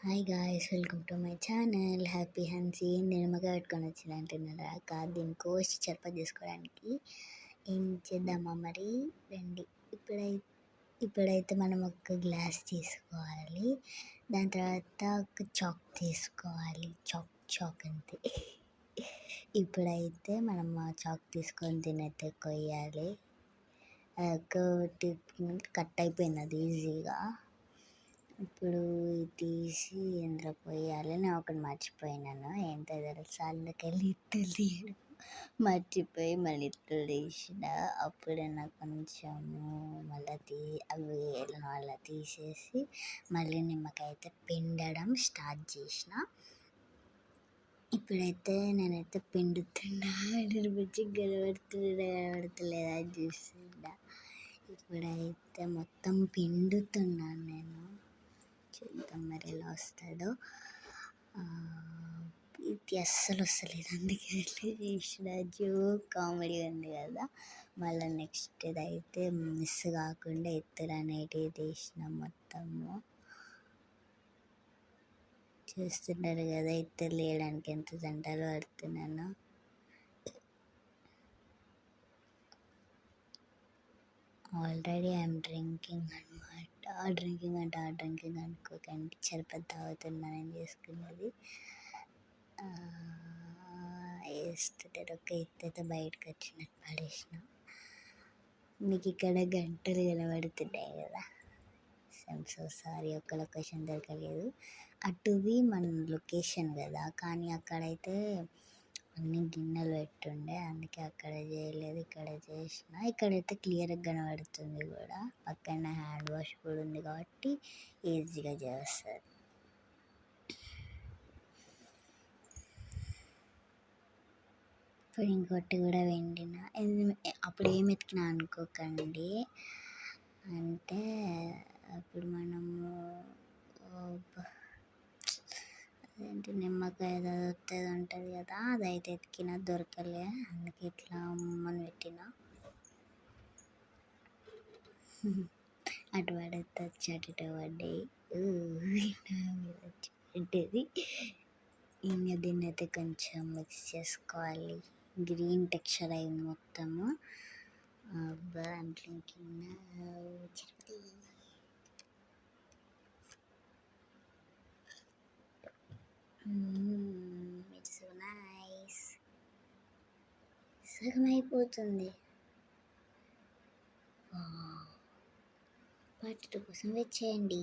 Hi guys, welcome to my channel happy హన్సీ. నేను నిమ్మకాయ పెట్టుకొని వచ్చిన అంటున్నారా కాదు, దీన్ని కోసి చర్ప చేసుకోవడానికి ఏం చేద్దామా మరి రండి. ఇప్పుడైతే మనం ఒక గ్లాస్ తీసుకోవాలి. దాని తర్వాత ఒక చాక్ తీసుకోవాలి. చాక్ అంతే. ఇప్పుడైతే మనం ఆ చాక్ తీసుకొని తినైతే కొయ్యాలి. కట్ అయిపోయింది అది ఈజీగా. ఇప్పుడు తీసి ఇందులో పోయాలి. నేను ఒకటి మర్చిపోయినాను, ఏంటో తెలుసా, అందుకెళ్ళి ఇత్తులు తీయడం మర్చిపోయి మళ్ళీ ఇత్తులు తీసిన. అప్పుడే నాకు కొంచెము అవి అలా తీసేసి మళ్ళీ నిమ్మకాయ అయితే పిండడం స్టార్ట్ చేసిన. ఇప్పుడైతే నేనైతే పిండుతున్నా, మిర్చి కనబడతలేదా అని చూస్తున్నా. ఇప్పుడైతే మొత్తం పిండుతున్నాను నేను. చూద్దాం మరి ఎలా వస్తుందో. ఇది అస్సలు వస్తలేదు, అందుకే అట్లా చేసిన. కామెడీ ఉంది కదా. మళ్ళీ నెక్స్ట్ ఇదైతే మిస్ కాకుండా ఎత్తులు అనేటివి తీసిన మొత్తము. చూస్తున్నారు కదా ఎత్తులు వేయడానికి ఎంత జంటలు పడుతున్నాను. ఆల్రెడీ ఐఎమ్ డ్రింకింగ్ అనమాట. ఆ డ్రింకింగ్ అనుకోకండి, చరపతి తాగుతున్నానని చేసుకున్నది. వేస్తుంటారు ఒక ఎత్తైతే బయటకు వచ్చినట్టు పడేసిన. మీకు ఇక్కడ గంటలు కనబడుతున్నాయి కదా. సో సారీ, ఒక్క లొకేషన్ దొరకలేదు. అటుది మన లొకేషన్ కదా, కానీ అక్కడైతే అన్ని గిన్నెలు పెట్టుండే, అందుకే అక్కడ చేయలేదు, ఇక్కడ చేసిన. ఇక్కడైతే క్లియర్గా కనబడుతుంది కూడా, పక్కన హ్యాండ్ వాష్ కూడా ఉంది కాబట్టి ఈజీగా చేస్తారు. ఇప్పుడు ఇంకోటి కూడా వెండిన. అప్పుడు ఏం ఎతికినా అనుకోకండి, అంటే అప్పుడు మనము అదేంటి నిమ్మకాయ వస్తుంది ఉంటుంది కదా, అదైతే ఎతికినా దొరకలే, అందుకే ఇట్లా అమ్మని పెట్టిన. అటు పడితే అటు పడ్డాయి, ఉంటుంది. ఇంకా దీన్ని అయితే కొంచెం మిక్స్ చేసుకోవాలి. గ్రీన్ టెక్స్చర్ అయింది మొత్తము. దాంట్లో కింద ఇట్స్ సో నైస్. సగం అయిపోతుంది. పార్ట్ 2 కోసం వెయిట్ చేయండి.